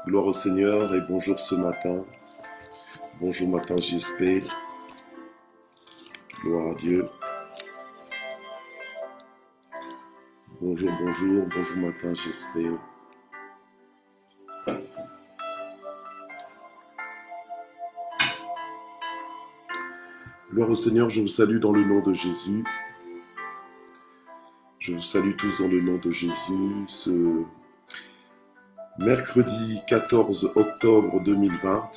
Gloire au Seigneur et bonjour ce matin. Bonjour matin JSP. Gloire à Dieu. Bonjour matin JSP. Gloire au Seigneur, je vous salue dans le nom de Jésus. Je vous salue tous dans le nom de Jésus. Ce mercredi 14 octobre 2020.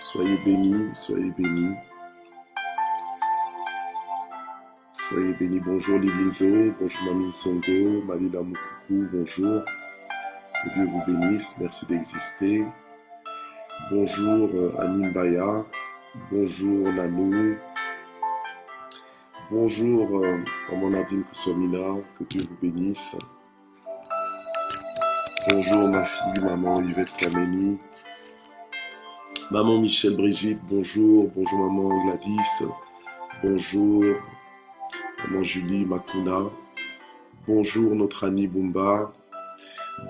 Soyez bénis, soyez bénis. Soyez bénis. Bonjour Lilinzo, bonjour Mamine Songo, Malila Moukoukou, bonjour. Que Dieu vous bénisse, merci d'exister. Bonjour Anine Baya, bonjour Nanou, bonjour Maman Nadine Koussomina, que Dieu vous bénisse. Bonjour ma fille, Maman Yvette Kameni, Maman Michel Brigitte, bonjour, bonjour Maman Gladys, bonjour Maman Julie Makuna, bonjour notre Annie Bumba,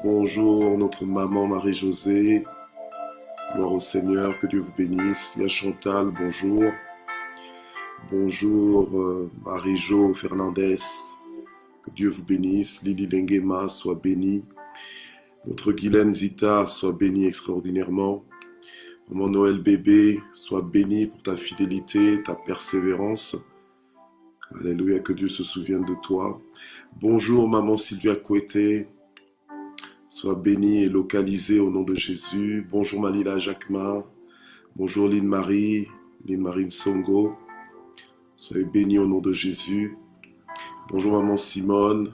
bonjour notre Maman Marie-Josée, gloire au Seigneur, que Dieu vous bénisse. Il y a Chantal, bonjour. Bonjour Marie-Jo Fernandez, que Dieu vous bénisse. Lily Lengema, soit bénie. Notre Guylaine Zita, soit bénie extraordinairement. Maman Noël bébé, sois bénie pour ta fidélité, ta persévérance. Alléluia, que Dieu se souvienne de toi. Bonjour Maman Sylvia Kouete, sois bénie et localisée au nom de Jésus. Bonjour Manila Jacquemin. Bonjour Lynn-Marie Nsongo. Soyez bénis au nom de Jésus. Bonjour Maman Simone.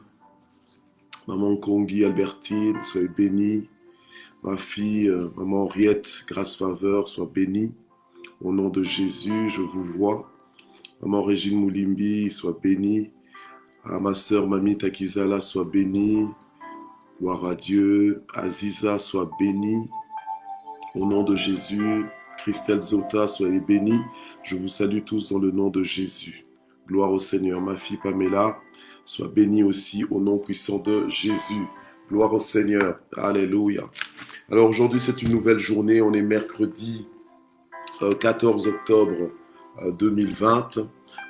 Maman Kongi Albertine, soyez bénie. Ma fille, Maman Henriette, grâce faveur, sois bénie. Au nom de Jésus, je vous vois. Maman Régine Moulimbi, sois bénie. À ma sœur Mamie Takizala, sois bénie. Gloire à Dieu. Aziza, sois bénie. Au nom de Jésus. Christelle Zota, soyez bénie. Je vous salue tous dans le nom de Jésus. Gloire au Seigneur. Ma fille Pamela, sois bénie aussi au nom puissant de Jésus. Gloire au Seigneur. Alléluia. Alors aujourd'hui, c'est une nouvelle journée. On est mercredi 14 octobre 2020.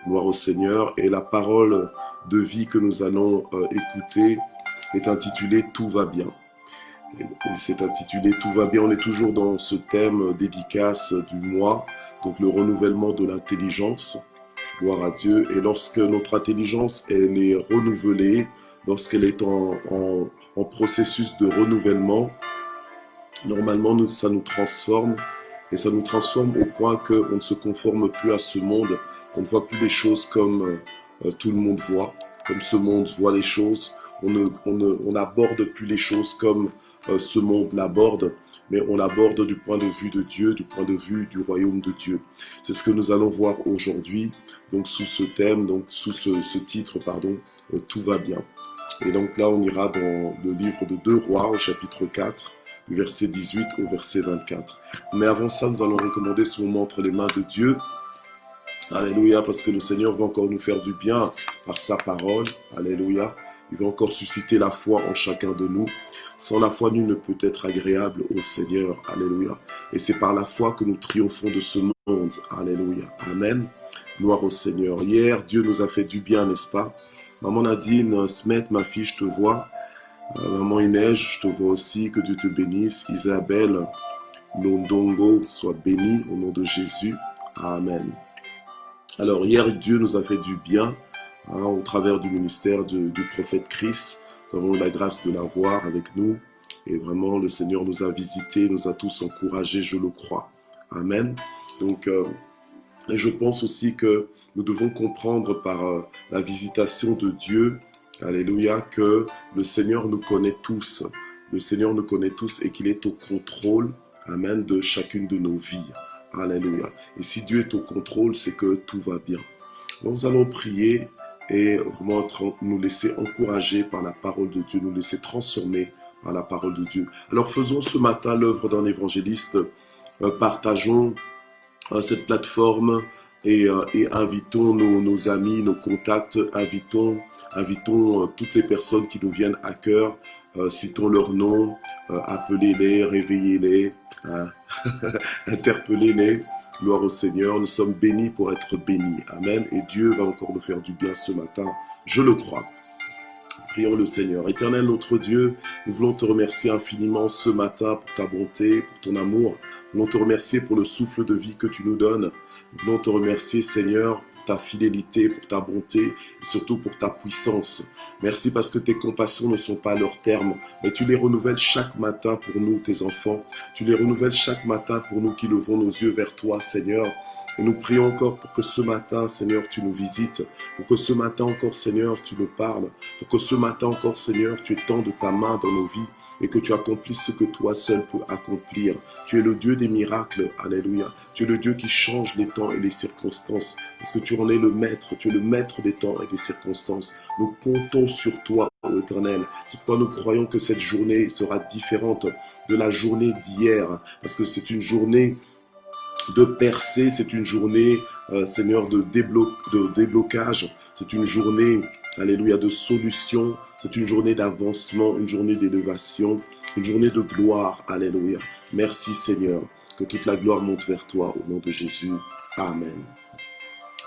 Gloire au Seigneur. Et la parole de vie que nous allons écouter est intitulée « Tout va bien ». C'est intitulé « Tout va bien ». On est toujours dans ce thème dédicace du mois, donc le renouvellement de l'intelligence. Gloire à Dieu. Et lorsque notre intelligence elle est renouvelée, lorsqu'elle est en processus de renouvellement, normalement ça nous transforme. Et ça nous transforme au point qu'on ne se conforme plus à ce monde. On ne voit plus les choses comme tout le monde voit, comme ce monde voit les choses. On n'aborde plus les choses comme ce monde l'aborde, mais on l'aborde du point de vue de Dieu, du point de vue du royaume de Dieu. C'est ce que nous allons voir aujourd'hui, donc sous ce thème, donc sous ce titre, pardon, tout va bien. Et donc là, on ira dans le livre de 2 Rois, au chapitre 4, du verset 18 au verset 24. Mais avant ça, nous allons recommander ce moment entre les mains de Dieu. Alléluia, parce que le Seigneur veut encore nous faire du bien par sa parole. Alléluia. Il veut encore susciter la foi en chacun de nous. Sans la foi, nul ne peut être agréable au Seigneur. Alléluia. Et c'est par la foi que nous triomphons de ce monde. Alléluia. Amen. Gloire au Seigneur. Hier, Dieu nous a fait du bien, n'est-ce pas? Maman Nadine, Smet, ma fille, je te vois. Maman Inès, je te vois aussi. Que Dieu te bénisse. Isabelle Londongo, sois bénie au nom de Jésus. Amen. Alors, hier, Dieu nous a fait du bien. Au travers du ministère du prophète Chris, nous avons eu la grâce de l'avoir avec nous et vraiment le Seigneur nous a visités, nous a tous encouragés, je le crois. Amen. Donc, et je pense aussi que nous devons comprendre par la visitation de Dieu, alléluia, que le Seigneur nous connaît tous. Le Seigneur nous connaît tous et qu'il est au contrôle, amen, de chacune de nos vies. Alléluia. Et si Dieu est au contrôle, c'est que tout va bien. Nous allons prier et vraiment nous laisser encourager par la parole de Dieu, nous laisser transformer par la parole de Dieu. Alors faisons ce matin l'œuvre d'un évangéliste, partageons cette plateforme et invitons nos amis, nos contacts, invitons toutes les personnes qui nous viennent à cœur citons leur nom, appelez-les, réveillez-les, hein, interpellez-les. Gloire au Seigneur, nous sommes bénis pour être bénis. Amen. Et Dieu va encore nous faire du bien ce matin, je le crois. Prions le Seigneur. Éternel notre Dieu, nous voulons te remercier infiniment ce matin pour ta bonté, pour ton amour. Nous voulons te remercier pour le souffle de vie que tu nous donnes. Nous voulons te remercier, Seigneur, pour ta fidélité, pour ta bonté et surtout pour ta puissance. Merci parce que tes compassions ne sont pas à leur terme, mais tu les renouvelles chaque matin pour nous, tes enfants. Tu les renouvelles chaque matin pour nous qui levons nos yeux vers toi, Seigneur. Et nous prions encore pour que ce matin, Seigneur, tu nous visites, pour que ce matin encore, Seigneur, tu nous parles, pour que ce matin encore, Seigneur, tu étendes ta main dans nos vies et que tu accomplisses ce que toi seul peux accomplir. Tu es le Dieu des miracles, alléluia. Tu es le Dieu qui change les temps et les circonstances, parce que tu en es le maître, tu es le maître des temps et des circonstances. Nous comptons sur toi, ô Éternel. C'est pourquoi nous croyons que cette journée sera différente de la journée d'hier, parce que c'est une journée de percée, c'est une journée, Seigneur, de déblocage, c'est une journée, alléluia, de solution, c'est une journée d'avancement, une journée d'élévation, une journée de gloire, alléluia. Merci Seigneur, que toute la gloire monte vers toi au nom de Jésus. Amen.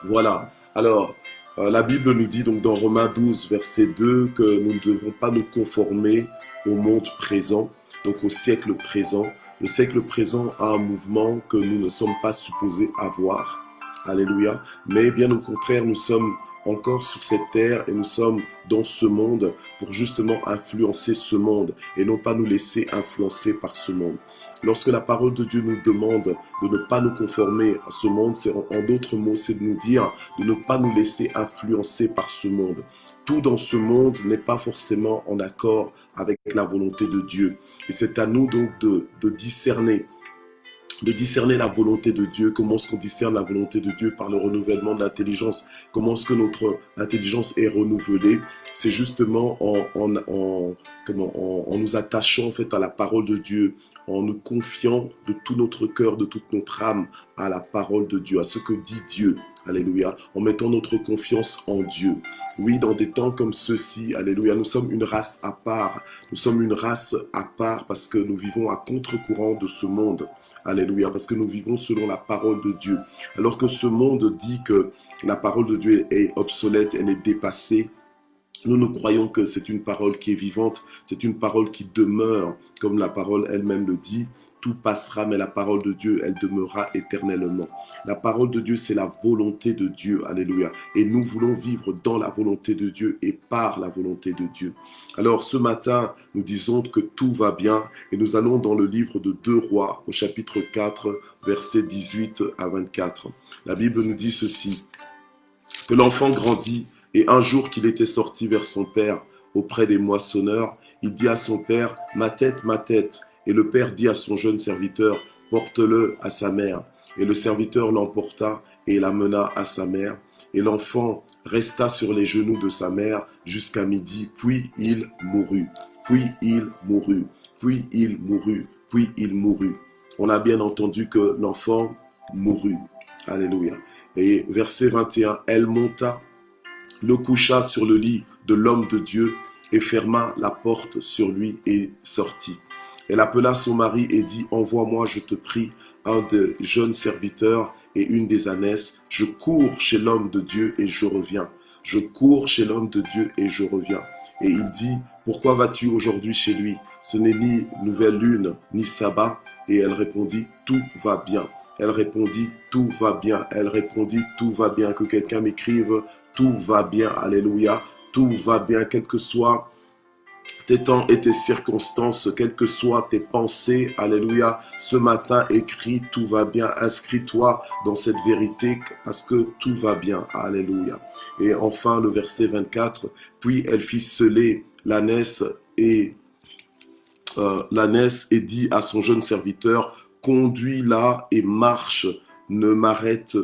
Voilà, alors, la Bible nous dit donc dans Romains 12, verset 2, que nous ne devons pas nous conformer au monde présent, donc au siècle présent. Le siècle présent a un mouvement que nous ne sommes pas supposés avoir. Alléluia. Mais bien au contraire, nous sommes encore sur cette terre et nous sommes dans ce monde pour justement influencer ce monde et non pas nous laisser influencer par ce monde. Lorsque la parole de Dieu nous demande de ne pas nous conformer à ce monde, c'est en d'autres mots, c'est de nous dire de ne pas nous laisser influencer par ce monde. Tout dans ce monde n'est pas forcément en accord avec la volonté de Dieu. Et c'est à nous donc de discerner la volonté de Dieu. Comment est-ce qu'on discerne la volonté de Dieu? Par le renouvellement de l'intelligence. Comment est-ce que notre intelligence est renouvelée? C'est justement en nous attachant en fait à la parole de Dieu, en nous confiant de tout notre cœur, de toute notre âme à la parole de Dieu, à ce que dit Dieu. Alléluia. En mettant notre confiance en Dieu. Oui, dans des temps comme ceux-ci, alléluia, nous sommes une race à part. Nous sommes une race à part parce que nous vivons à contre-courant de ce monde. Alléluia, parce que nous vivons selon la parole de Dieu. Alors que ce monde dit que la parole de Dieu est obsolète, elle est dépassée, nous croyons que c'est une parole qui est vivante, c'est une parole qui demeure, comme la parole elle-même le dit. Tout passera, mais la parole de Dieu, elle demeurera éternellement. La parole de Dieu, c'est la volonté de Dieu. Alléluia. Et nous voulons vivre dans la volonté de Dieu et par la volonté de Dieu. Alors, ce matin, nous disons que tout va bien et nous allons dans le livre de 2 Rois, au chapitre 4, versets 18 à 24. La Bible nous dit ceci, que l'enfant grandit et un jour qu'il était sorti vers son père auprès des moissonneurs, il dit à son père, ma tête, ma tête. Et le père dit à son jeune serviteur, porte-le à sa mère. Et le serviteur l'emporta et l'amena à sa mère. Et l'enfant resta sur les genoux de sa mère jusqu'à midi, puis il mourut. Puis il mourut. Puis il mourut. Puis il mourut. On a bien entendu que l'enfant mourut. Alléluia. Et verset 21, elle monta, le coucha sur le lit de l'homme de Dieu et ferma la porte sur lui et sortit. Elle appela son mari et dit, envoie-moi, je te prie, un des jeunes serviteurs et une des ânesses. Je cours chez l'homme de Dieu et je reviens. Je cours chez l'homme de Dieu et je reviens. Et il dit, pourquoi vas-tu aujourd'hui chez lui? Ce n'est ni nouvelle lune, ni sabbat. Et elle répondit, tout va bien. Elle répondit, tout va bien. Elle répondit, tout va bien. Que quelqu'un m'écrive, tout va bien. Alléluia. Tout va bien, quel que soit tes temps et tes circonstances, quelles que soient tes pensées, alléluia, ce matin, écris, tout va bien, inscris-toi dans cette vérité parce que tout va bien, alléluia. Et enfin, le verset 24, puis elle fit sceller l'ânesse et dit à son jeune serviteur, conduis-la et marche, ne m'arrête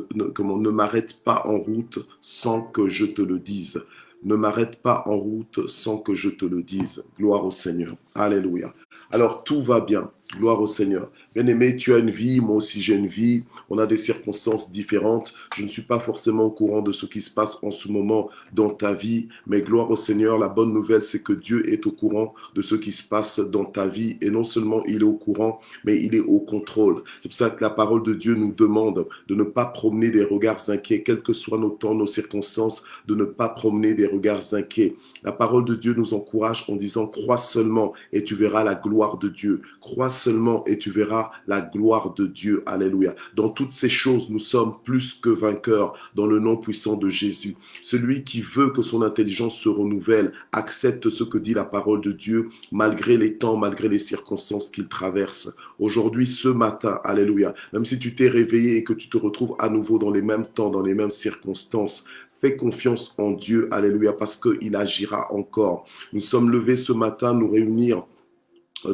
pas en route sans que je te le dise. Ne m'arrête pas en route sans que je te le dise. Gloire au Seigneur. Alléluia. alors tout va bien. Gloire au Seigneur. Bien-aimé, tu as une vie, moi aussi j'ai une vie. On a des circonstances différentes. Je ne suis pas forcément au courant de ce qui se passe en ce moment dans ta vie, mais gloire au Seigneur. La bonne nouvelle, c'est que Dieu est au courant de ce qui se passe dans ta vie. Et non seulement il est au courant, mais il est au contrôle. C'est pour ça que la parole de Dieu nous demande de ne pas promener des regards inquiets, quels que soient nos temps, nos circonstances, de ne pas promener des regards inquiets. La parole de Dieu nous encourage en disant, crois seulement et tu verras la gloire de Dieu. Crois seulement et tu verras la gloire de Dieu. Alléluia. Dans toutes ces choses, nous sommes plus que vainqueurs dans le nom puissant de Jésus. Celui qui veut que son intelligence se renouvelle, accepte ce que dit la parole de Dieu, malgré les temps, malgré les circonstances qu'il traverse. Aujourd'hui, ce matin, alléluia, même si tu t'es réveillé et que tu te retrouves à nouveau dans les mêmes temps, dans les mêmes circonstances, fais confiance en Dieu, alléluia, parce qu'il agira encore. Nous sommes levés ce matin, nous réunir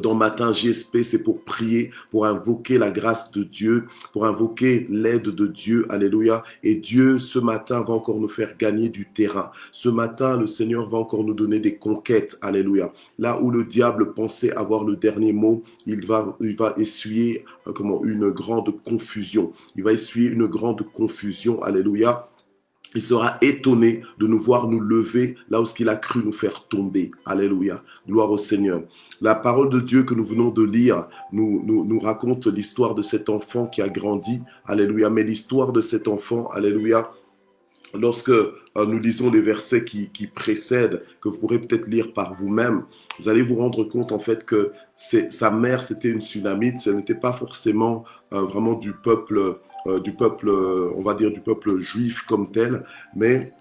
dans Matin JSP, c'est pour prier, pour invoquer la grâce de Dieu, pour invoquer l'aide de Dieu, alléluia. Et Dieu, ce matin, va encore nous faire gagner du terrain. Ce matin, le Seigneur va encore nous donner des conquêtes, alléluia. Là où le diable pensait avoir le dernier mot, il va essuyer une grande confusion. Il va essuyer une grande confusion, alléluia. Il sera étonné de nous voir nous lever là où il a cru nous faire tomber. Alléluia. Gloire au Seigneur. La parole de Dieu que nous venons de lire nous raconte l'histoire de cet enfant qui a grandi. Alléluia. Mais l'histoire de cet enfant, alléluia, lorsque nous lisons les versets qui précèdent, que vous pourrez peut-être lire par vous-même, vous allez vous rendre compte en fait que sa mère, c'était une Sunamite. Ce n'était pas forcément vraiment du peuple, on va dire du peuple juif comme tel, mais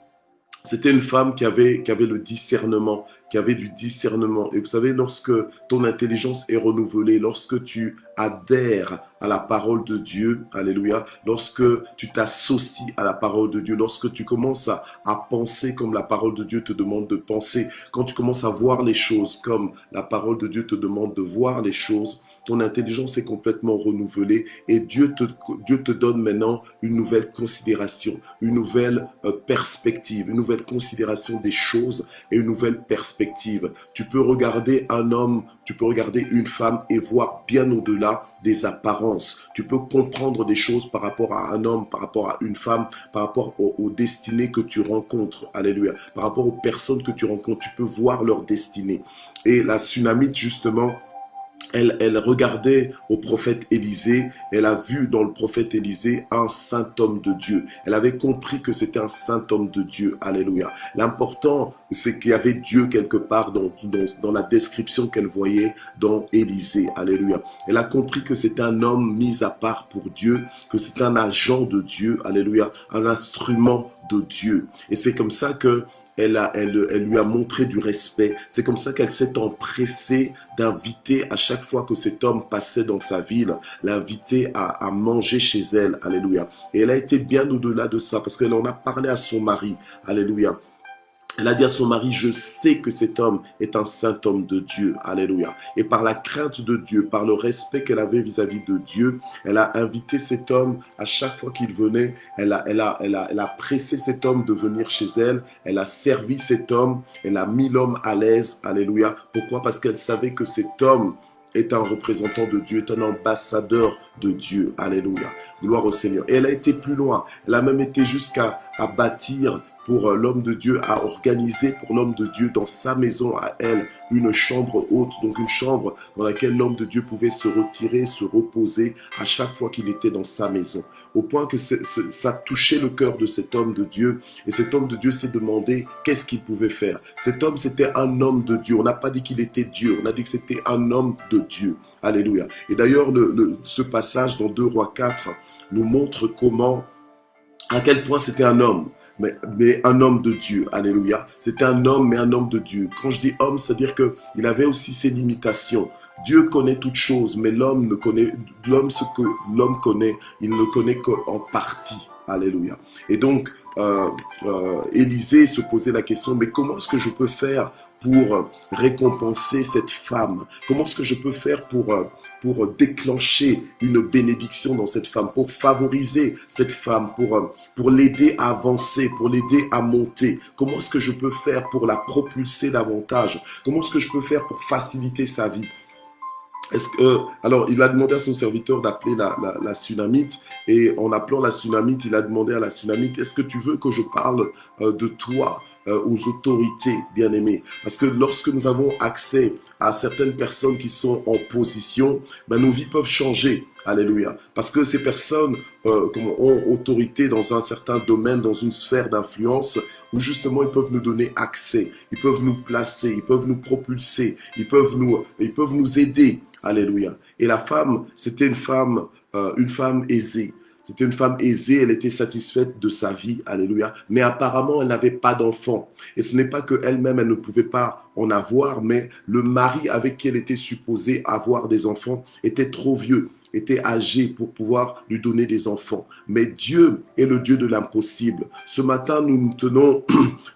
c'était une femme qui avait le discernement, qui avait du discernement. Et vous savez, lorsque ton intelligence est renouvelée, lorsque tu adhères à la parole de Dieu, alléluia, lorsque tu t'associes à la parole de Dieu, lorsque tu commences à penser comme la parole de Dieu te demande de penser, quand tu commences à voir les choses comme la parole de Dieu te demande de voir les choses, ton intelligence est complètement renouvelée et Dieu te donne maintenant une nouvelle considération, une nouvelle perspective, une nouvelle considération des choses et une nouvelle perspective. Tu peux regarder un homme, tu peux regarder une femme et voir bien au-delà des apparences. Tu peux comprendre des choses par rapport à un homme, par rapport à une femme, par rapport aux destinées que tu rencontres. Alléluia. Par rapport aux personnes que tu rencontres, tu peux voir leur destinée. Et la Sunamite, justement, elle regardait au prophète Élisée, elle a vu dans le prophète Élisée un saint homme de Dieu. Elle avait compris que c'était un saint homme de Dieu. Alléluia. L'important, c'est qu'il y avait Dieu quelque part dans la description qu'elle voyait dans Élisée. Alléluia. Elle a compris que c'était un homme mis à part pour Dieu, que c'était un agent de Dieu. Alléluia. Un instrument de Dieu. Et c'est comme ça que elle lui a montré du respect. C'est comme ça qu'elle s'est empressée d'inviter à chaque fois que cet homme passait dans sa ville, l'inviter à manger chez elle. Alléluia. Et elle a été bien au-delà de ça parce qu'elle en a parlé à son mari. Alléluia. Elle a dit à son mari, je sais que cet homme est un saint homme de Dieu. Alléluia. Et par la crainte de Dieu, par le respect qu'elle avait vis-à-vis de Dieu, elle a invité cet homme à chaque fois qu'il venait. Elle a pressé cet homme de venir chez elle. Elle a servi cet homme. Elle a mis l'homme à l'aise. Alléluia. Pourquoi? Parce qu'elle savait que cet homme est un représentant de Dieu, est un ambassadeur de Dieu. Alléluia. Gloire au Seigneur. Et elle a été plus loin. Elle a même été jusqu'à bâtir pour l'homme de Dieu, à organiser pour l'homme de Dieu dans sa maison à elle une chambre haute, donc une chambre dans laquelle l'homme de Dieu pouvait se retirer, se reposer à chaque fois qu'il était dans sa maison. Au point que ça touchait le cœur de cet homme de Dieu et cet homme de Dieu s'est demandé qu'est-ce qu'il pouvait faire. Cet homme, c'était un homme de Dieu. On n'a pas dit qu'il était Dieu, on a dit que c'était un homme de Dieu. Alléluia. Et d'ailleurs, ce passage dans 2 Rois 4 nous montre à quel point c'était un homme. Mais un homme de Dieu, alléluia. C'était un homme, mais un homme de Dieu. Quand je dis homme, c'est-à-dire qu'il avait aussi ses limitations. Dieu connaît toutes choses, mais ce que l'homme connaît, il ne le connaît qu'en partie. Alléluia. Et donc, Élisée se posait la question, mais comment est-ce que je peux faire pour récompenser cette femme? Comment est-ce que je peux faire pour déclencher une bénédiction dans cette femme, pour favoriser cette femme, pour l'aider à avancer, pour l'aider à monter? Comment est-ce que je peux faire pour la propulser davantage? Comment est-ce que je peux faire pour faciliter sa vie? Alors, il a demandé à son serviteur d'appeler la Sunamite, et en appelant la Sunamite, il a demandé à la Sunamite, est-ce que tu veux que je parle de toi aux autorités, bien-aimés? Parce que lorsque nous avons accès à certaines personnes qui sont en position, ben, nos vies peuvent changer. Alléluia. Parce que ces personnes ont autorité dans un certain domaine, dans une sphère d'influence, où justement ils peuvent nous donner accès, ils peuvent nous placer, ils peuvent nous propulser, ils peuvent nous aider. Alléluia. Et la femme, c'était une femme aisée. C'était une femme aisée, elle était satisfaite de sa vie, alléluia. Mais apparemment, elle n'avait pas d'enfant. Et ce n'est pas qu'elle-même, elle ne pouvait pas en avoir, mais le mari avec qui elle était supposée avoir des enfants était trop vieux, était âgé pour pouvoir lui donner des enfants. Mais Dieu est le Dieu de l'impossible. Ce matin, nous nous tenons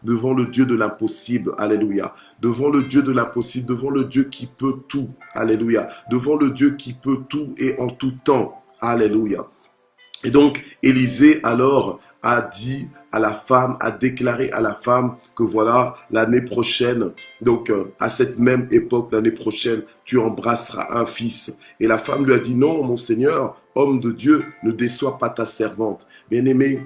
devant le Dieu de l'impossible, alléluia. Devant le Dieu de l'impossible, devant le Dieu qui peut tout, alléluia. Devant le Dieu qui peut tout et en tout temps, alléluia. Et donc, Élisée, alors, a dit à la femme, a déclaré à la femme que voilà, l'année prochaine, donc à cette même époque, l'année prochaine, tu embrasseras un fils. Et la femme lui a dit, non, mon Seigneur, homme de Dieu, ne déçois pas ta servante. Bien-aimé,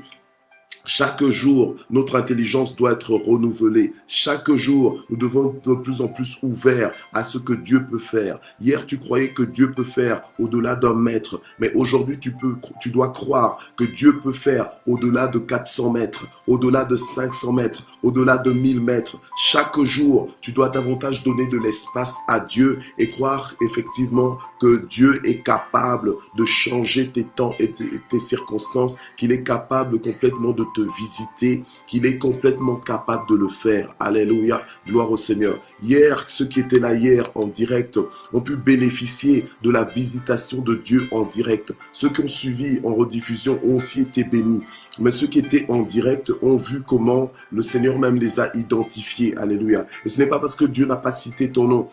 chaque jour, notre intelligence doit être renouvelée. Chaque jour, nous devons être de plus en plus ouverts à ce que Dieu peut faire. Hier, tu croyais que Dieu peut faire au-delà d'un mètre, mais aujourd'hui, tu dois croire que Dieu peut faire au-delà de 400 mètres, au-delà de 500 mètres, au-delà de 1000 mètres. Chaque jour, tu dois davantage donner de l'espace à Dieu et croire effectivement que Dieu est capable de changer tes temps et tes circonstances, qu'il est capable complètement de te visiter, qu'il est complètement capable de le faire. Alléluia, gloire au Seigneur. Hier, ceux qui étaient là hier en direct ont pu bénéficier de la visitation de Dieu en direct. Ceux qui ont suivi en rediffusion ont aussi été bénis. Mais ceux qui étaient en direct ont vu comment le Seigneur même les a identifiés. Alléluia. Et ce n'est pas parce que Dieu n'a pas cité ton nom.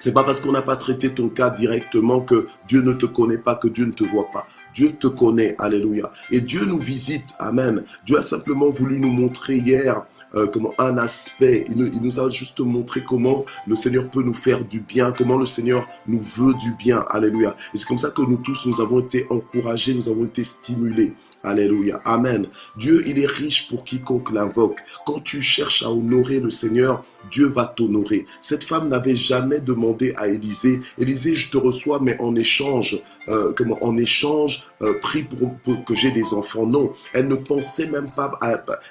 C'est pas parce qu'on n'a pas traité ton cas directement que Dieu ne te connaît pas, que Dieu ne te voit pas. Dieu te connaît, alléluia. Et Dieu nous visite, amen. Dieu a simplement voulu nous montrer hier comment un aspect, il nous a juste montré comment le Seigneur peut nous faire du bien, comment le Seigneur nous veut du bien, alléluia. Et c'est comme ça que nous tous, nous avons été encouragés, nous avons été stimulés. Alléluia, amen. Dieu, il est riche pour quiconque l'invoque. Quand tu cherches à honorer le Seigneur, Dieu va t'honorer. Cette femme n'avait jamais demandé à Élisée, Élisée, je te reçois, mais en échange, prie pour que j'ai des enfants. Non, elle ne pensait même pas,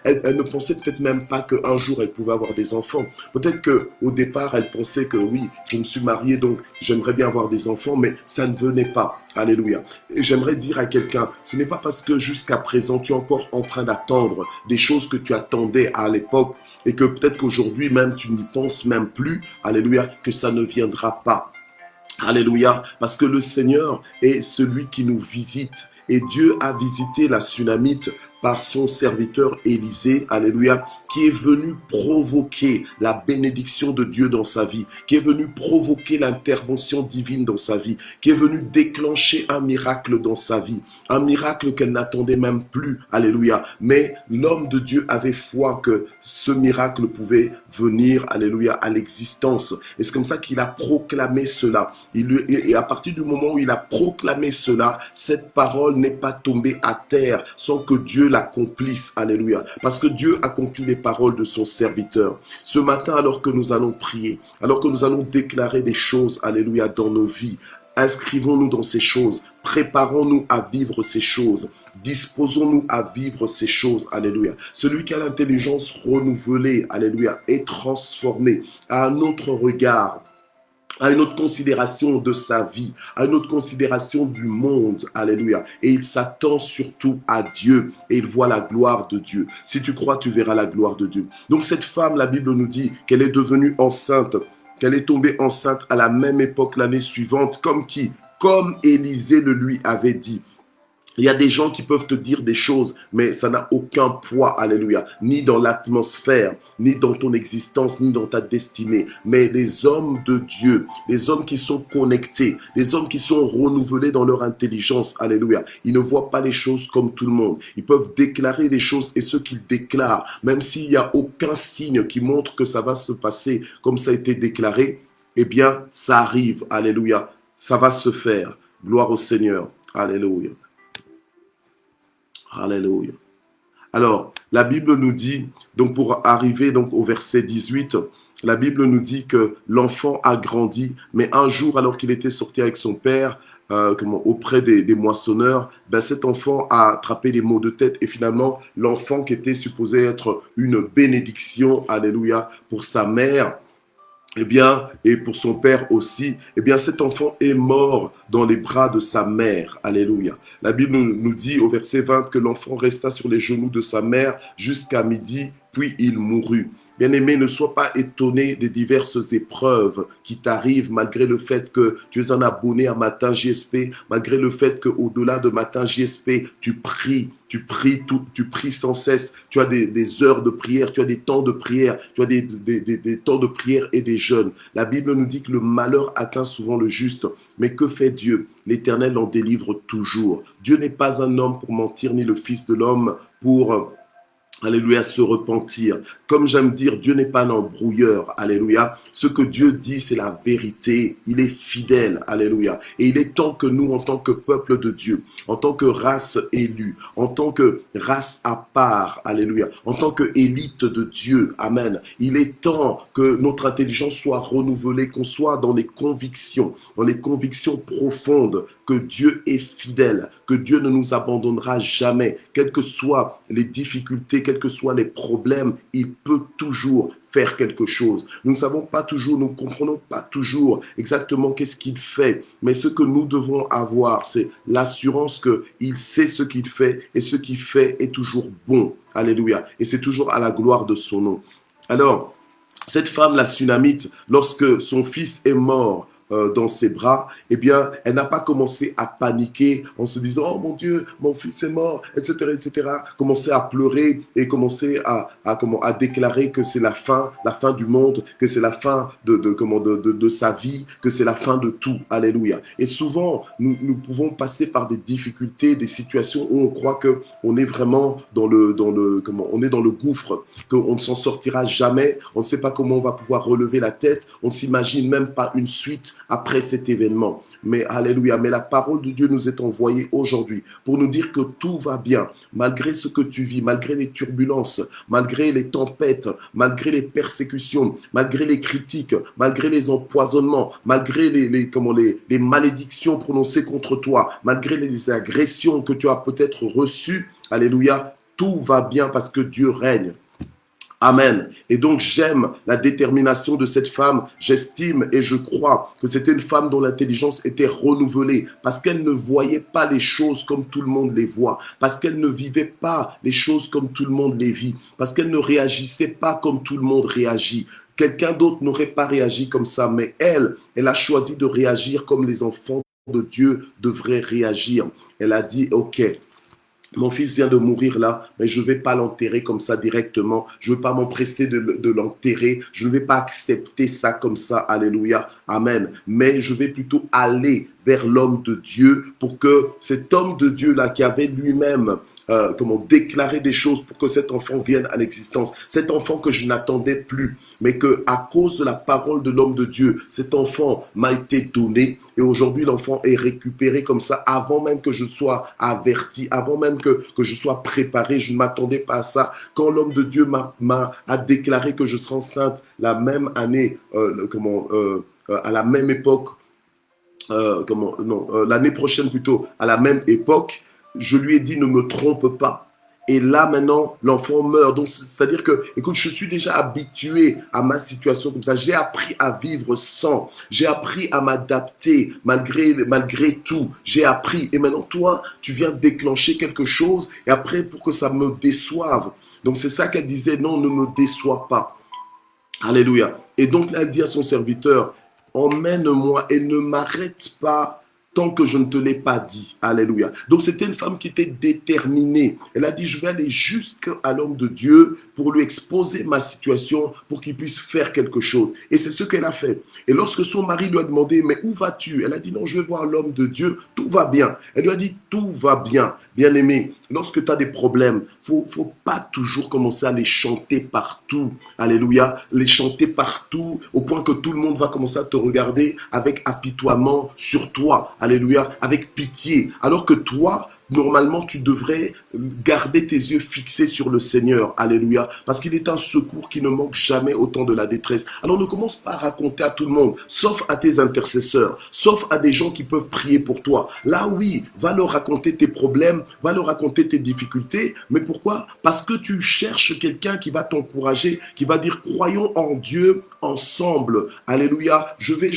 elle ne pensait peut-être même pas qu'un jour elle pouvait avoir des enfants. Peut-être qu'au départ, elle pensait que oui, je me suis mariée, donc j'aimerais bien avoir des enfants, mais ça ne venait pas. Alléluia. Et j'aimerais dire à quelqu'un, ce n'est pas parce que jusqu'à présent tu es encore en train d'attendre des choses que tu attendais à l'époque et que peut-être qu'aujourd'hui même tu n'y penses même plus, alléluia, que ça ne viendra pas. Alléluia, parce que le Seigneur est celui qui nous visite. Et Dieu a visité la Sunamite par son serviteur Élisée, alléluia, qui est venu provoquer la bénédiction de Dieu dans sa vie, qui est venu provoquer l'intervention divine dans sa vie, qui est venu déclencher un miracle dans sa vie, un miracle qu'elle n'attendait même plus, alléluia. Mais l'homme de Dieu avait foi que ce miracle pouvait venir, alléluia, à l'existence. Et c'est comme ça qu'il a proclamé cela. Et à partir du moment où il a proclamé cela, cette parole n'est pas tombée à terre sans que Dieu l'accomplisse, alléluia, parce que Dieu accomplit les paroles de son serviteur. Ce matin, alors que nous allons prier, alors que nous allons déclarer des choses, alléluia, dans nos vies, inscrivons-nous dans ces choses, préparons-nous à vivre ces choses, disposons-nous à vivre ces choses, alléluia. Celui qui a l'intelligence renouvelée, alléluia, est transformé, a un autre regard, à une autre considération de sa vie, à une autre considération du monde, alléluia. Et il s'attend surtout à Dieu et il voit la gloire de Dieu. Si tu crois, tu verras la gloire de Dieu. Donc cette femme, la Bible nous dit qu'elle est devenue enceinte, qu'elle est tombée enceinte à la même époque l'année suivante, comme qui? Comme Élisée le lui avait dit. Il y a des gens qui peuvent te dire des choses, mais ça n'a aucun poids, alléluia, ni dans l'atmosphère, ni dans ton existence, ni dans ta destinée. Mais les hommes de Dieu, les hommes qui sont connectés, les hommes qui sont renouvelés dans leur intelligence, alléluia, ils ne voient pas les choses comme tout le monde. Ils peuvent déclarer des choses et ce qu'ils déclarent, même s'il n'y a aucun signe qui montre que ça va se passer comme ça a été déclaré, eh bien, ça arrive, alléluia. Ça va se faire. Gloire au Seigneur. Alléluia. Alléluia. Alors, la Bible nous dit, donc pour arriver donc au verset 18, la Bible nous dit que l'enfant a grandi, mais un jour, alors qu'il était sorti avec son père, auprès des moissonneurs, ben cet enfant a attrapé les maux de tête et finalement, l'enfant qui était supposé être une bénédiction, alléluia, pour sa mère, eh bien, et pour son père aussi, eh bien, cet enfant est mort dans les bras de sa mère. Alléluia. La Bible nous dit au verset 20 que l'enfant resta sur les genoux de sa mère jusqu'à midi, puis il mourut. Bien-aimé, ne sois pas étonné des diverses épreuves qui t'arrivent malgré le fait que tu es un abonné à Matin JSP, malgré le fait qu'au-delà de Matin JSP, tu pries sans cesse, tu as des heures de prière, tu as des temps de prière, tu as des temps de prière et des jeûnes. La Bible nous dit que le malheur atteint souvent le juste, mais que fait Dieu? L'Éternel en délivre toujours. Dieu n'est pas un homme pour mentir, ni le Fils de l'homme pour... Alléluia, se repentir. Comme j'aime dire, Dieu n'est pas un embrouilleur. Alléluia. Ce que Dieu dit, c'est la vérité. Il est fidèle. Alléluia. Et il est temps que nous, en tant que peuple de Dieu, en tant que race élue, en tant que race à part, alléluia, en tant que élite de Dieu, amen. Il est temps que notre intelligence soit renouvelée, qu'on soit dans les convictions profondes que Dieu est fidèle, que Dieu ne nous abandonnera jamais, quelles que soient les difficultés, quels que soient les problèmes, il peut toujours faire quelque chose. Nous ne savons pas toujours, nous ne comprenons pas toujours exactement qu'est-ce qu'il fait, mais ce que nous devons avoir, c'est l'assurance qu'il sait ce qu'il fait et ce qu'il fait est toujours bon. Alléluia. Et c'est toujours à la gloire de son nom. Alors, cette femme, la Sunamite, lorsque son fils est mort, dans ses bras, eh bien, elle n'a pas commencé à paniquer en se disant « Oh mon Dieu, mon fils est mort, etc. etc. » Commencer à pleurer et commencer à déclarer que c'est la fin du monde, que c'est la fin de sa vie, que c'est la fin de tout. Alléluia. Et souvent, nous pouvons passer par des difficultés, des situations où on croit qu'on est vraiment on est dans le gouffre, qu'on ne s'en sortira jamais, on ne sait pas comment on va pouvoir relever la tête, on s'imagine même pas une suite après cet événement. Mais alléluia, mais la parole de Dieu nous est envoyée aujourd'hui pour nous dire que tout va bien, malgré ce que tu vis, malgré les turbulences, malgré les tempêtes, malgré les persécutions, malgré les critiques, malgré les empoisonnements, malgré les malédictions prononcées contre toi, malgré les agressions que tu as peut-être reçues, alléluia, tout va bien parce que Dieu règne. Amen. Et donc j'aime la détermination de cette femme. J'estime et je crois que c'était une femme dont l'intelligence était renouvelée parce qu'elle ne voyait pas les choses comme tout le monde les voit, parce qu'elle ne vivait pas les choses comme tout le monde les vit, parce qu'elle ne réagissait pas comme tout le monde réagit. Quelqu'un d'autre n'aurait pas réagi comme ça, mais elle a choisi de réagir comme les enfants de Dieu devraient réagir. Elle a dit, ok, mon fils vient de mourir là, mais je ne vais pas l'enterrer comme ça directement. Je ne veux pas m'empresser de l'enterrer. Je ne vais pas accepter ça comme ça. Alléluia. Amen. Mais je vais plutôt aller vers l'homme de Dieu pour que cet homme de Dieu là qui avait lui-même déclarer des choses pour que cet enfant vienne à l'existence. Cet enfant que je n'attendais plus, mais que à cause de la parole de l'homme de Dieu, cet enfant m'a été donné et aujourd'hui l'enfant est récupéré comme ça avant même que je sois averti, avant même que je sois préparé. Je ne m'attendais pas à ça. Quand l'homme de Dieu a déclaré que je serai enceinte la même année, à la même époque, l'année prochaine plutôt, à la même époque, je lui ai dit ne me trompe pas. Et là maintenant, l'enfant meurt. Donc c'est-à-dire que, écoute, je suis déjà habitué à ma situation comme ça. J'ai appris à vivre sans. J'ai appris à m'adapter malgré tout. J'ai appris. Et maintenant, toi, tu viens déclencher quelque chose. Et après, pour que ça me déçoive. Donc c'est ça qu'elle disait, non, ne me déçois pas. Alléluia. Et donc là, elle dit à son serviteur, emmène-moi et ne m'arrête pas tant que je ne te l'ai pas dit. Alléluia. Donc c'était une femme qui était déterminée. Elle a dit, je vais aller jusqu'à l'homme de Dieu pour lui exposer ma situation, pour qu'il puisse faire quelque chose. Et c'est ce qu'elle a fait. Et lorsque son mari lui a demandé, mais où vas-tu? Elle a dit, non, je vais voir l'homme de Dieu, tout va bien. Elle lui a dit, tout va bien. Bien-aimé, lorsque tu as des problèmes, faut pas toujours commencer à les chanter partout. Alléluia. Les chanter partout au point que tout le monde va commencer à te regarder avec apitoiement sur toi. Alléluia. Avec pitié. Alors que toi, normalement, tu devrais garder tes yeux fixés sur le Seigneur. Alléluia. Parce qu'il est un secours qui ne manque jamais au temps de la détresse. Alors ne commence pas à raconter à tout le monde, sauf à tes intercesseurs, sauf à des gens qui peuvent prier pour toi. Là, oui, va leur raconter tes problèmes, va leur raconter tes difficultés. Mais pourquoi? Parce que tu cherches quelqu'un qui va t'encourager, qui va dire, croyons en Dieu ensemble. Alléluia. Je vais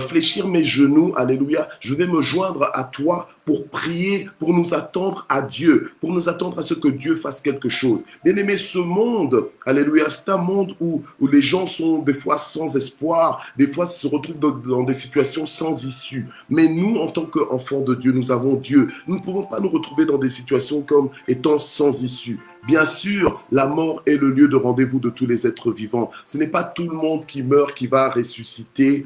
fléchir mes genoux, alléluia. Je vais me joindre à toi pour prier, pour nous attendre à Dieu, pour nous attendre à ce que Dieu fasse quelque chose. Bien-aimé, ce monde, alléluia, c'est un monde où les gens sont des fois sans espoir, des fois se retrouvent dans des situations sans issue. Mais nous, en tant qu'enfants de Dieu, nous avons Dieu. Nous ne pouvons pas nous retrouver dans des situations comme étant sans issue. Bien sûr, la mort est le lieu de rendez-vous de tous les êtres vivants. Ce n'est pas tout le monde qui meurt qui va ressusciter,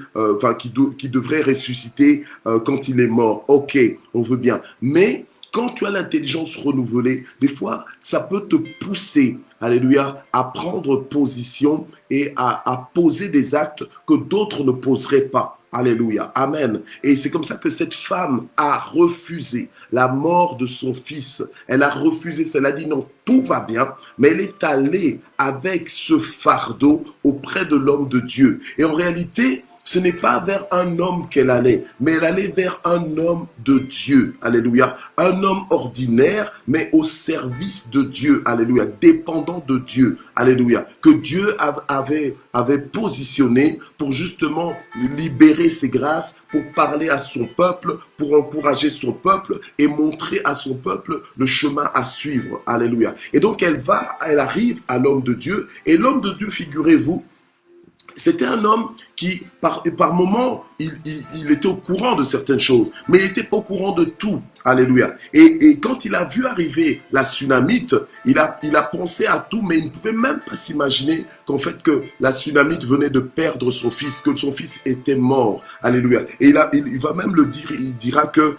qui devrait ressusciter quand il est mort. Ok, on veut bien. Mais quand tu as l'intelligence renouvelée, des fois, ça peut te pousser, alléluia, à prendre position et à poser des actes que d'autres ne poseraient pas. Alléluia, amen. Et c'est comme ça que cette femme a refusé la mort de son fils. Elle a refusé, elle a dit non, tout va bien, mais elle est allée avec ce fardeau auprès de l'homme de Dieu. Et en réalité, ce n'est pas vers un homme qu'elle allait, mais elle allait vers un homme de Dieu. Alléluia. Un homme ordinaire, mais au service de Dieu. Alléluia. Dépendant de Dieu. Alléluia. Que Dieu avait positionné pour justement libérer ses grâces, pour parler à son peuple, pour encourager son peuple et montrer à son peuple le chemin à suivre. Alléluia. Et donc elle arrive à l'homme de Dieu. Et l'homme de Dieu, figurez-vous, c'était un homme qui, par moments, il était au courant de certaines choses, mais il n'était pas au courant de tout. Alléluia. Et quand il a vu arriver la Sunamite, il a pensé à tout, mais il ne pouvait même pas s'imaginer qu'en fait que la Sunamite venait de perdre son fils, que son fils était mort. Alléluia. Et il va même le dire, il dira que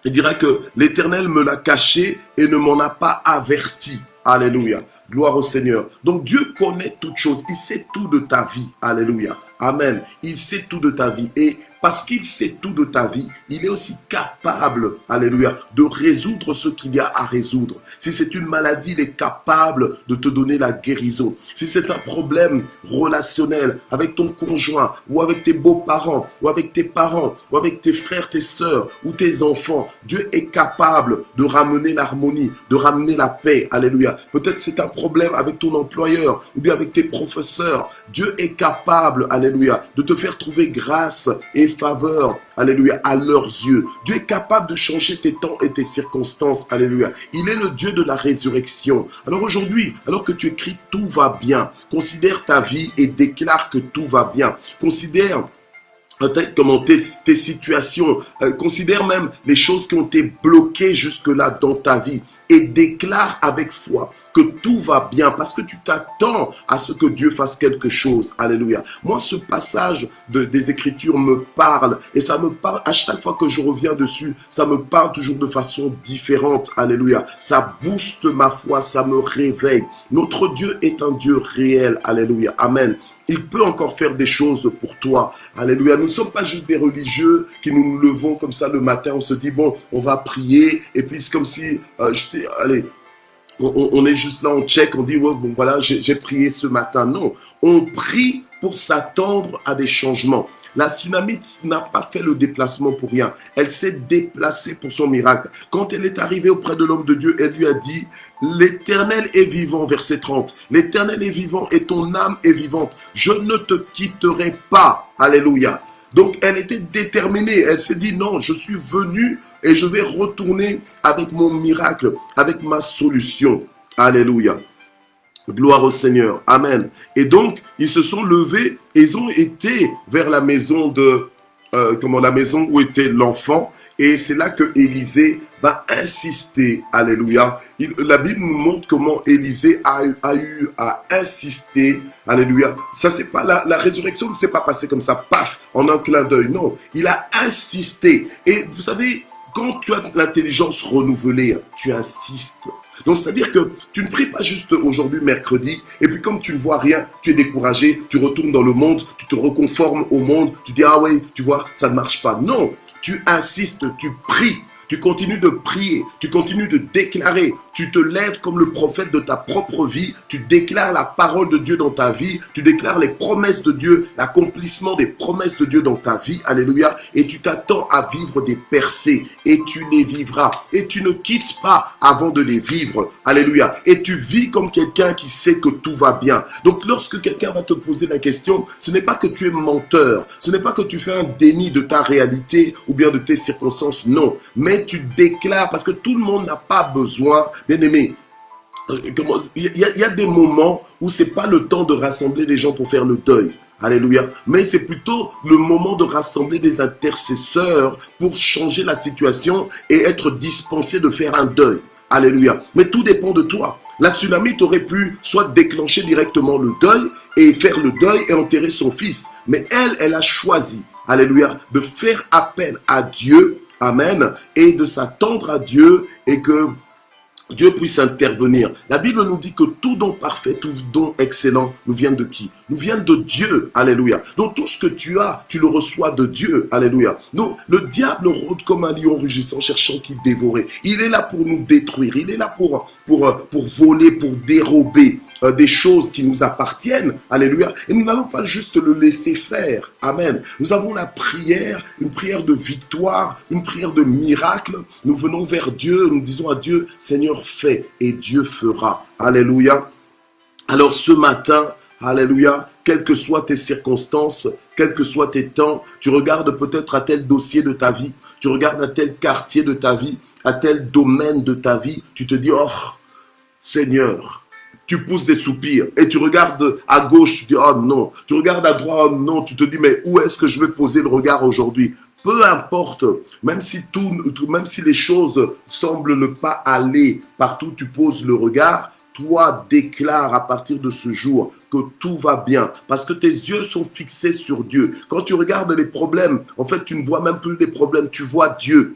il dira que l'Éternel me l'a caché et ne m'en a pas averti. Alléluia. Gloire au Seigneur. Donc Dieu connaît toutes choses. Il sait tout de ta vie. Alléluia. Amen. Il sait tout de ta vie. Et parce qu'il sait tout de ta vie, il est aussi capable, alléluia, de résoudre ce qu'il y a à résoudre. Si c'est une maladie, il est capable de te donner la guérison. Si c'est un problème relationnel avec ton conjoint, ou avec tes beaux-parents, ou avec tes parents, ou avec tes frères, tes sœurs, ou tes enfants, Dieu est capable de ramener l'harmonie, de ramener la paix. Alléluia. Peut-être c'est un problème avec ton employeur, ou bien avec tes professeurs. Dieu est capable, alléluia, de te faire trouver grâce et faveur, alléluia, à leurs yeux. Dieu est capable de changer tes temps et tes circonstances, alléluia. Il est le Dieu de la résurrection. Alors aujourd'hui, alors que tu écris tout va bien, considère ta vie et déclare que tout va bien. Considère comment tes situations, considère même les choses qui ont été bloquées jusque-là dans ta vie et déclare avec foi que tout va bien parce que tu t'attends à ce que Dieu fasse quelque chose. Alléluia. Moi, ce passage des Écritures me parle et ça me parle à chaque fois que je reviens dessus. Ça me parle toujours de façon différente. Alléluia. Ça booste ma foi, ça me réveille. Notre Dieu est un Dieu réel. Alléluia. Amen. Il peut encore faire des choses pour toi. Alléluia. Nous ne sommes pas juste des religieux qui nous levons comme ça le matin. On se dit, bon, on va prier. Et puis c'est comme si, on est juste là, on check, on dit, ouais, bon voilà, j'ai prié ce matin. Non, on prie pour s'attendre à des changements. La Sunamite n'a pas fait le déplacement pour rien. Elle s'est déplacée pour son miracle. Quand elle est arrivée auprès de l'homme de Dieu, elle lui a dit, l'Éternel est vivant, verset 30. L'Éternel est vivant et ton âme est vivante. Je ne te quitterai pas. Alléluia. Donc elle était déterminée, elle s'est dit non, je suis venue et je vais retourner avec mon miracle, avec ma solution. Alléluia. Gloire au Seigneur. Amen. Et donc, ils se sont levés et ils ont été vers la maison la maison où était l'enfant. Et c'est là que Élisée va insister. Alléluia. La Bible nous montre comment Élisée a eu à insister. Alléluia. Ça, c'est pas la résurrection ne s'est pas passée comme ça, paf, en un clin d'œil. Non, il a insisté. Et vous savez, quand tu as l'intelligence renouvelée, tu insistes. Donc, c'est-à-dire que tu ne pries pas juste aujourd'hui, mercredi, et puis comme tu ne vois rien, tu es découragé, tu retournes dans le monde, tu te reconformes au monde, tu dis, ah oui, tu vois, ça ne marche pas. Non, tu insistes, tu pries, tu continues de prier, tu continues de déclarer, tu te lèves comme le prophète de ta propre vie, tu déclares la parole de Dieu dans ta vie, tu déclares les promesses de Dieu, l'accomplissement des promesses de Dieu dans ta vie, alléluia, et tu t'attends à vivre des percées, et tu les vivras, et tu ne quittes pas avant de les vivre, alléluia, et tu vis comme quelqu'un qui sait que tout va bien. Donc lorsque quelqu'un va te poser la question, ce n'est pas que tu es menteur, ce n'est pas que tu fais un déni de ta réalité ou bien de tes circonstances, non, mais tu déclares, parce que tout le monde n'a pas besoin, bien aimé, il y a des moments où c'est pas le temps de rassembler les gens pour faire le deuil. Alléluia. Mais c'est plutôt le moment de rassembler des intercesseurs pour changer la situation et être dispensé de faire un deuil. Alléluia. Mais tout dépend de toi. La Sunamite aurait pu soit déclencher directement le deuil et faire le deuil et enterrer son fils. Mais elle a choisi, alléluia, de faire appel à Dieu, amen, et de s'attendre à Dieu et que Dieu puisse intervenir. La Bible nous dit que tout don parfait, tout don excellent nous vient de qui? Nous vient de Dieu. Alléluia. Donc tout ce que tu as, tu le reçois de Dieu. Alléluia. Donc le diable rôde comme un lion rugissant, cherchant qui dévorer. Il est là pour nous détruire. Il est là pour voler, pour dérober des choses qui nous appartiennent. Alléluia. Et nous n'allons pas juste le laisser faire. Amen. Nous avons la prière, une prière de victoire, une prière de miracle. Nous venons vers Dieu, nous disons à Dieu, Seigneur, fais et Dieu fera. Alléluia. Alors ce matin, alléluia, quelles que soient tes circonstances, quels que soient tes temps, tu regardes peut-être à tel dossier de ta vie, tu regardes à tel quartier de ta vie, à tel domaine de ta vie, tu te dis, oh, Seigneur, tu pousses des soupirs et tu regardes à gauche, tu dis, oh non, tu regardes à droite, oh non, tu te dis, mais où est-ce que je vais poser le regard aujourd'hui? Peu importe, même si les choses semblent ne pas aller partout, tu poses le regard. Toi, déclare à partir de ce jour que tout va bien parce que tes yeux sont fixés sur Dieu. Quand tu regardes les problèmes, en fait, tu ne vois même plus les problèmes, tu vois Dieu.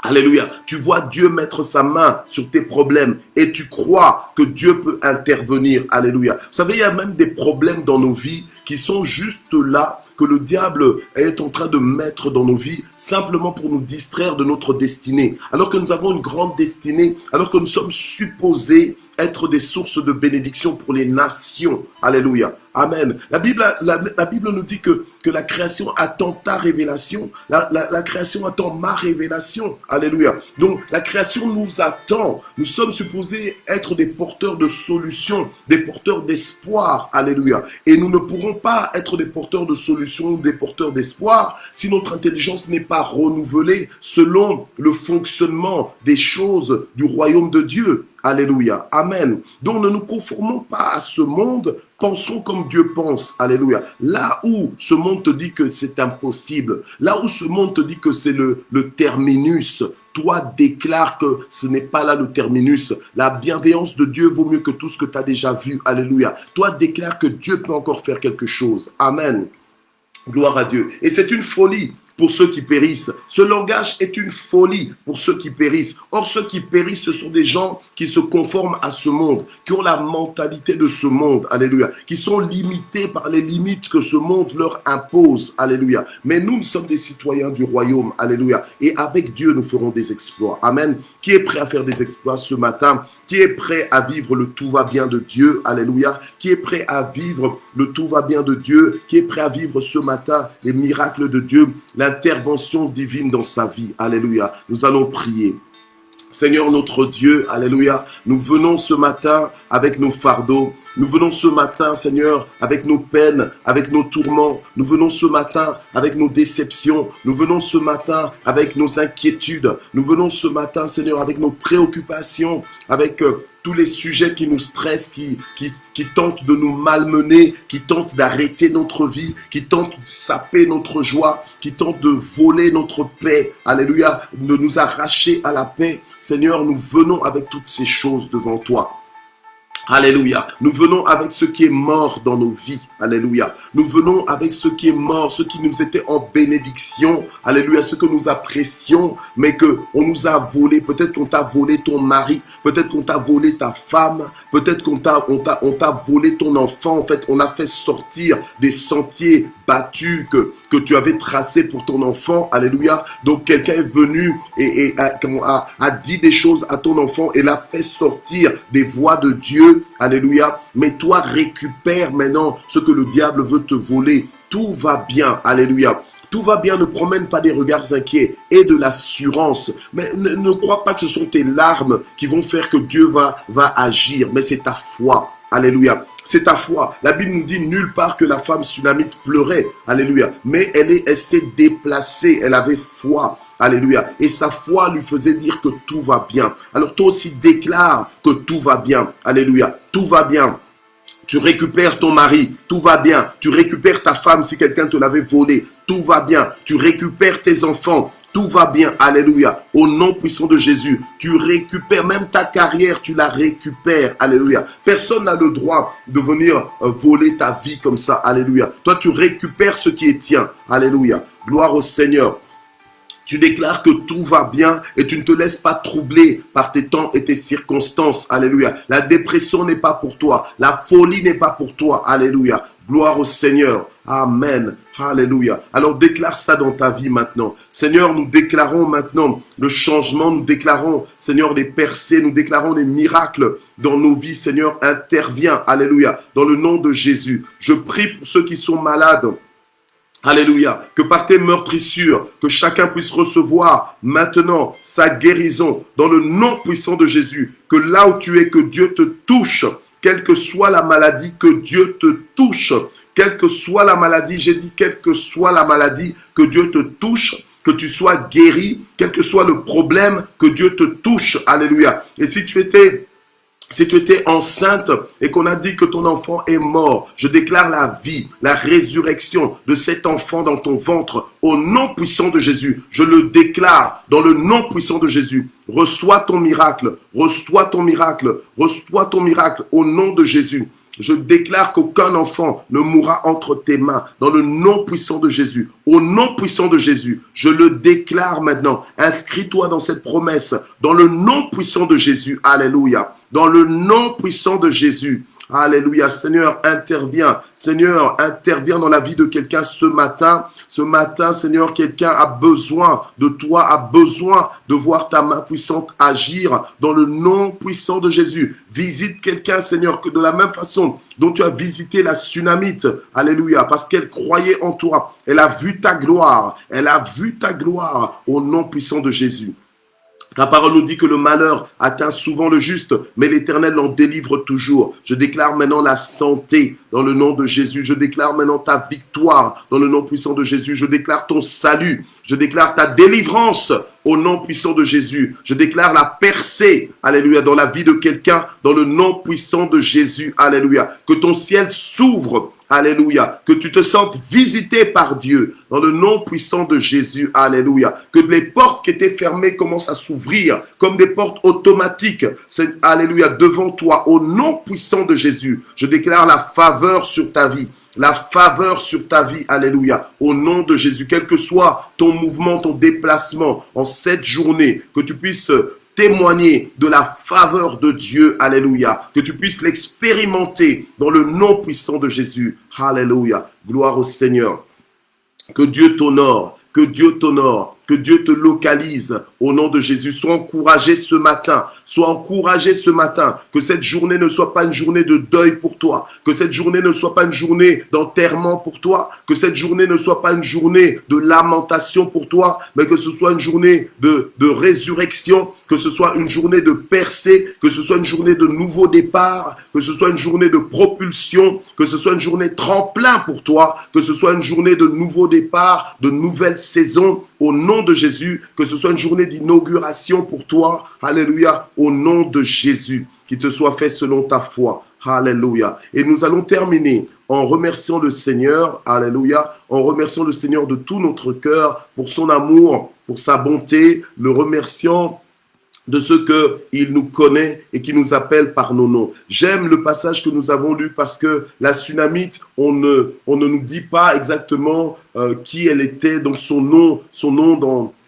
Alléluia. Tu vois Dieu mettre sa main sur tes problèmes et tu crois que Dieu peut intervenir. Alléluia. Vous savez, il y a même des problèmes dans nos vies qui sont juste là, que le diable est en train de mettre dans nos vies simplement pour nous distraire de notre destinée. Alors que nous avons une grande destinée, alors que nous sommes supposés être des sources de bénédiction pour les nations. Alléluia. Amen. La Bible nous dit que la création attend ta révélation. La création attend ma révélation. Alléluia. Donc, la création nous attend. Nous sommes supposés être des porteurs de solutions, des porteurs d'espoir. Alléluia. Et nous ne pourrons pas être des porteurs de solutions, des porteurs d'espoir si notre intelligence n'est pas renouvelée selon le fonctionnement des choses du royaume de Dieu. Alléluia. Amen. Donc ne nous conformons pas à ce monde, pensons comme Dieu pense. Alléluia. Là où ce monde te dit que c'est impossible, là où ce monde te dit que c'est le terminus, toi déclare que ce n'est pas là le terminus. La bienveillance de Dieu vaut mieux que tout ce que tu as déjà vu. Alléluia. Toi déclare que Dieu peut encore faire quelque chose. Amen. Gloire à Dieu. Et c'est une folie pour ceux qui périssent. Ce langage est une folie pour ceux qui périssent. Or, ceux qui périssent, ce sont des gens qui se conforment à ce monde, qui ont la mentalité de ce monde, alléluia, qui sont limités par les limites que ce monde leur impose, alléluia. Mais nous sommes des citoyens du royaume, alléluia. Et avec Dieu, nous ferons des exploits. Amen. Qui est prêt à faire des exploits ce matin? Qui est prêt à vivre le tout va bien de Dieu, alléluia? Qui est prêt à vivre le tout va bien de Dieu? Qui est prêt à vivre ce matin les miracles de Dieu, l'intervention divine dans sa vie? Alléluia. Nous allons prier. Seigneur notre Dieu, alléluia, nous venons ce matin avec nos fardeaux. Nous venons ce matin, Seigneur, avec nos peines, avec nos tourments. Nous venons ce matin avec nos déceptions. Nous venons ce matin avec nos inquiétudes. Nous venons ce matin, Seigneur, avec nos préoccupations, avec tous les sujets qui nous stressent, qui tentent de nous malmener, qui tentent d'arrêter notre vie, qui tentent de saper notre joie, qui tentent de voler notre paix. Alléluia, de nous arracher à la paix. Seigneur, nous venons avec toutes ces choses devant toi. Alléluia. Nous venons avec ce qui est mort dans nos vies. Alléluia. Nous venons avec ce qui est mort, ce qui nous était en bénédiction. Alléluia. Ce que nous apprécions, mais que on nous a volé. Peut-être qu'on t'a volé ton mari. Peut-être qu'on t'a volé ta femme. Peut-être qu'on t'a volé ton enfant. En fait, on a fait sortir des sentiers battus que tu avais tracés pour ton enfant. Alléluia. Donc, quelqu'un est venu et a dit des choses à ton enfant et l'a fait sortir des voies de Dieu. Alléluia. Mais toi, récupère maintenant ce que le diable veut te voler. Tout va bien. Alléluia. Tout va bien, ne promène pas des regards inquiets et de l'assurance. Mais ne crois pas que ce sont tes larmes qui vont faire que Dieu va agir. Mais c'est ta foi. Alléluia. C'est ta foi. La Bible nous dit nulle part que la femme sunamite pleurait. Alléluia. Mais elle s'est déplacée. Elle avait foi. Alléluia. Et sa foi lui faisait dire que tout va bien. Alors toi aussi déclare que tout va bien. Alléluia. Tout va bien. Tu récupères ton mari, tout va bien. Tu récupères ta femme si quelqu'un te l'avait volé, tout va bien. Tu récupères tes enfants, tout va bien. Alléluia. Au nom puissant de Jésus, tu récupères même ta carrière, tu la récupères. Alléluia. Personne n'a le droit de venir voler ta vie comme ça. Alléluia. Toi, tu récupères ce qui est tien. Alléluia. Gloire au Seigneur. Tu déclares que tout va bien et tu ne te laisses pas troubler par tes temps et tes circonstances. Alléluia. La dépression n'est pas pour toi. La folie n'est pas pour toi. Alléluia. Gloire au Seigneur. Amen. Alléluia. Alors déclare ça dans ta vie maintenant. Seigneur, nous déclarons maintenant le changement. Nous déclarons, Seigneur, des percées. Nous déclarons des miracles dans nos vies. Seigneur, interviens. Alléluia. Dans le nom de Jésus. Je prie pour ceux qui sont malades. Alléluia, que par tes meurtrissures, que chacun puisse recevoir maintenant sa guérison dans le nom puissant de Jésus. Que là où tu es, que Dieu te touche, quelle que soit la maladie, que Dieu te touche. Quelle que soit la maladie, j'ai dit quelle que soit la maladie, que Dieu te touche, que tu sois guéri, quel que soit le problème, que Dieu te touche. Alléluia. Et si tu étais enceinte et qu'on a dit que ton enfant est mort, je déclare la vie, la résurrection de cet enfant dans ton ventre au nom puissant de Jésus. Je le déclare dans le nom puissant de Jésus. Reçois ton miracle, reçois ton miracle, reçois ton miracle au nom de Jésus. Je déclare qu'aucun enfant ne mourra entre tes mains dans le nom puissant de Jésus. Au nom puissant de Jésus, je le déclare maintenant. Inscris-toi dans cette promesse dans le nom puissant de Jésus. Alléluia. Dans le nom puissant de Jésus. Alléluia. Seigneur, interviens. Seigneur, interviens dans la vie de quelqu'un ce matin. Ce matin, Seigneur, quelqu'un a besoin de toi, a besoin de voir ta main puissante agir dans le nom puissant de Jésus. Visite quelqu'un, Seigneur, que de la même façon dont tu as visité la Sunamite. Alléluia. Parce qu'elle croyait en toi. Elle a vu ta gloire. Elle a vu ta gloire au nom puissant de Jésus. Ta parole nous dit que le malheur atteint souvent le juste, mais l'Éternel l'en délivre toujours. Je déclare maintenant la santé dans le nom de Jésus. Je déclare maintenant ta victoire dans le nom puissant de Jésus. Je déclare ton salut. Je déclare ta délivrance au nom puissant de Jésus. Je déclare la percée, alléluia, dans la vie de quelqu'un dans le nom puissant de Jésus. Alléluia. Que ton ciel s'ouvre. Alléluia. Que tu te sentes visité par Dieu dans le nom puissant de Jésus. Alléluia. Que les portes qui étaient fermées commencent à s'ouvrir comme des portes automatiques. Alléluia. Devant toi, au nom puissant de Jésus, je déclare la faveur sur ta vie. La faveur sur ta vie, alléluia, au nom de Jésus, quel que soit ton mouvement, ton déplacement en cette journée, que tu puisses témoigner de la faveur de Dieu, alléluia, que tu puisses l'expérimenter dans le nom puissant de Jésus, alléluia, gloire au Seigneur, que Dieu t'honore, que Dieu t'honore, que Dieu te localise au nom de Jésus. Sois encouragé ce matin. Sois encouragé ce matin. Que cette journée ne soit pas une journée de deuil pour toi. Que cette journée ne soit pas une journée d'enterrement pour toi. Que cette journée ne soit pas une journée de lamentation pour toi. Mais que ce soit une journée de résurrection. Que ce soit une journée de percée. Que ce soit une journée de nouveau départ. Que ce soit une journée de propulsion. Que ce soit une journée tremplin pour toi. Que ce soit une journée de nouveau départ, de nouvelle saison. Au nom nom de Jésus, que ce soit une journée d'inauguration pour toi. Alléluia. Au nom de Jésus, qu'il te soit fait selon ta foi. Alléluia. Et nous allons terminer en remerciant le Seigneur, alléluia, en remerciant le Seigneur de tout notre cœur pour son amour, pour sa bonté, le remerciant de ce qu'il nous connaît et qui nous appelle par nos noms. J'aime le passage que nous avons lu parce que la Sunamite, on ne nous dit pas exactement qui elle était, donc son nom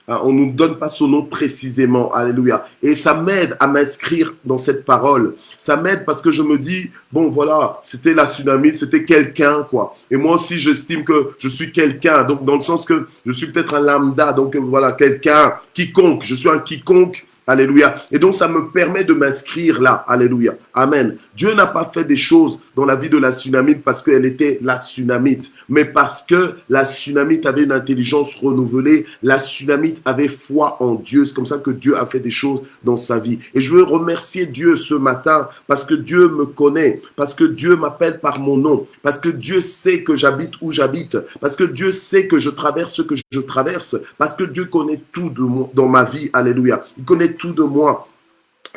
on ne nous donne pas son nom précisément. Alléluia. Et ça m'aide à m'inscrire dans cette parole. Ça m'aide parce que je me dis, bon voilà, c'était la Sunamite, c'était quelqu'un, quoi. Et moi aussi, j'estime que je suis quelqu'un. Donc, dans le sens que je suis peut-être un lambda. Donc, voilà, quelqu'un, quiconque. Je suis un quiconque. Alléluia. Et donc, ça me permet de m'inscrire là. Alléluia. Amen. Dieu n'a pas fait des choses dans la vie de la Sunamite parce qu'elle était la Sunamite, mais parce que la Sunamite avait une intelligence renouvelée. La Sunamite avait foi en Dieu. C'est comme ça que Dieu a fait des choses dans sa vie. Et je veux remercier Dieu ce matin parce que Dieu me connaît, parce que Dieu m'appelle par mon nom, parce que Dieu sait que j'habite où j'habite, parce que Dieu sait que je traverse ce que je traverse, parce que Dieu connaît tout de moi, dans ma vie. Alléluia. Il connaît tout de moi.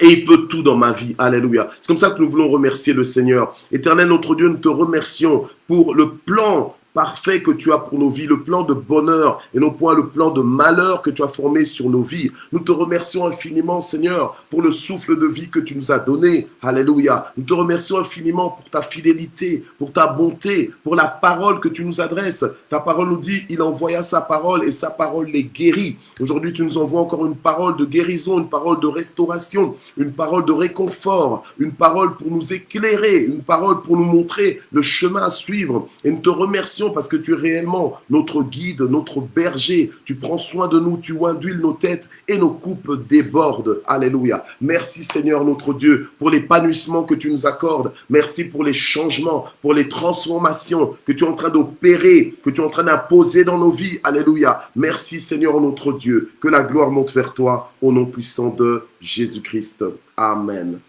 Et il peut tout dans ma vie. Alléluia. C'est comme ça que nous voulons remercier le Seigneur. Éternel notre Dieu, nous te remercions pour le plan parfait que tu as pour nos vies, le plan de bonheur et non point le plan de malheur que tu as formé sur nos vies. Nous te remercions infiniment, Seigneur, pour le souffle de vie que tu nous as donné. Alléluia. Nous te remercions infiniment pour ta fidélité, pour ta bonté, pour la parole que tu nous adresses. Ta parole nous dit, il envoya sa parole et sa parole les guérit. Aujourd'hui, tu nous envoies encore une parole de guérison, une parole de restauration, une parole de réconfort, une parole pour nous éclairer, une parole pour nous montrer le chemin à suivre. Et nous te remercions parce que tu es réellement notre guide, notre berger. Tu prends soin de nous, tu huiles nos têtes et nos coupes débordent. Alléluia. Merci Seigneur notre Dieu pour l'épanouissement que tu nous accordes. Merci pour les changements, pour les transformations que tu es en train d'opérer, que tu es en train d'imposer dans nos vies. Alléluia. Merci Seigneur notre Dieu. Que la gloire monte vers toi au nom puissant de Jésus-Christ. Amen.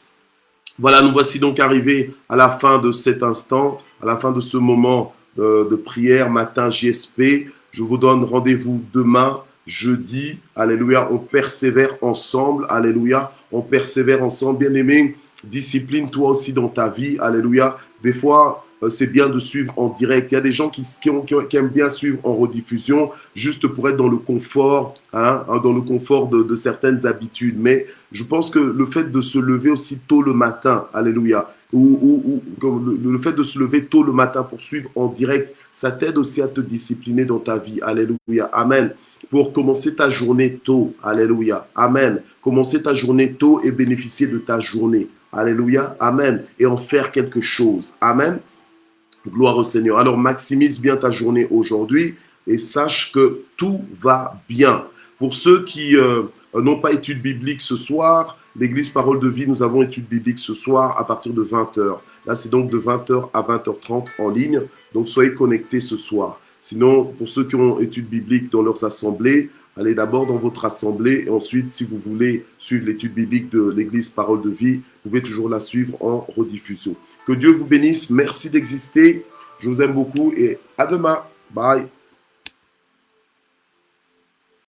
Voilà, nous voici donc arrivés à la fin de cet instant, à la fin de ce moment de prière matin JSP. Je vous donne rendez-vous demain, jeudi. Alléluia. On persévère ensemble. Alléluia. On persévère ensemble. Bien-aimé, discipline-toi aussi dans ta vie. Alléluia. Des fois, c'est bien de suivre en direct. Il y a des gens qui aiment bien suivre en rediffusion, juste pour être dans le confort, dans le confort de certaines habitudes. Mais je pense que le fait de se lever aussi tôt le matin, alléluia, ou le fait de se lever tôt le matin pour suivre en direct, ça t'aide aussi à te discipliner dans ta vie. Alléluia. Amen. Pour commencer ta journée tôt. Alléluia. Amen. Commencer ta journée tôt et bénéficier de ta journée. Alléluia. Amen. Et en faire quelque chose. Amen. Gloire au Seigneur. Alors maximise bien ta journée aujourd'hui et sache que tout va bien. Pour ceux qui n'ont pas étude biblique ce soir, l'église Parole de Vie, nous avons étude biblique ce soir à partir de 20h. Là, c'est donc de 20h à 20h30 en ligne. Donc, soyez connectés ce soir. Sinon, pour ceux qui ont étude biblique dans leurs assemblées, allez d'abord dans votre assemblée et ensuite, si vous voulez suivre l'étude biblique de l'église Parole de Vie, vous pouvez toujours la suivre en rediffusion. Que Dieu vous bénisse. Merci d'exister. Je vous aime beaucoup et à demain. Bye.